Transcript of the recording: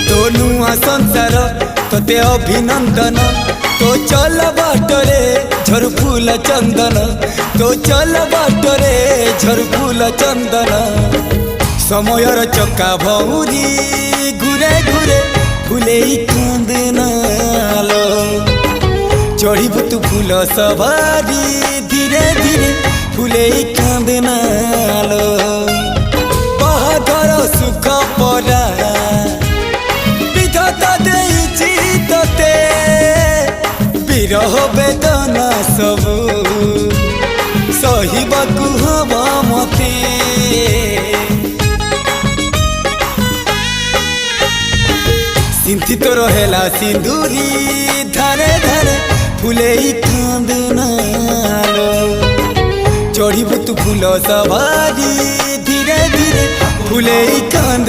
तो नुआ संसार तोते अभिनंदन तो चल बाटरे झर फूल चंदन तो चल बाटरे झर फूल चंदन समयर चक्का भौरी घुरे घुरे फूले कांदनालो चढ़ीबु तू फूल सवारी धीरे धीरे फूले कांदनालो बाहागर सुख परा विधाता देइछि तोते विरह वेदना सबु सहिबाकु हवा मते सिंथी तो रहेला सिंदूरी धारे धारे फूले कांदनालो चढ़ीबु तू फूल सवारी धीरे धीरे फूले कांद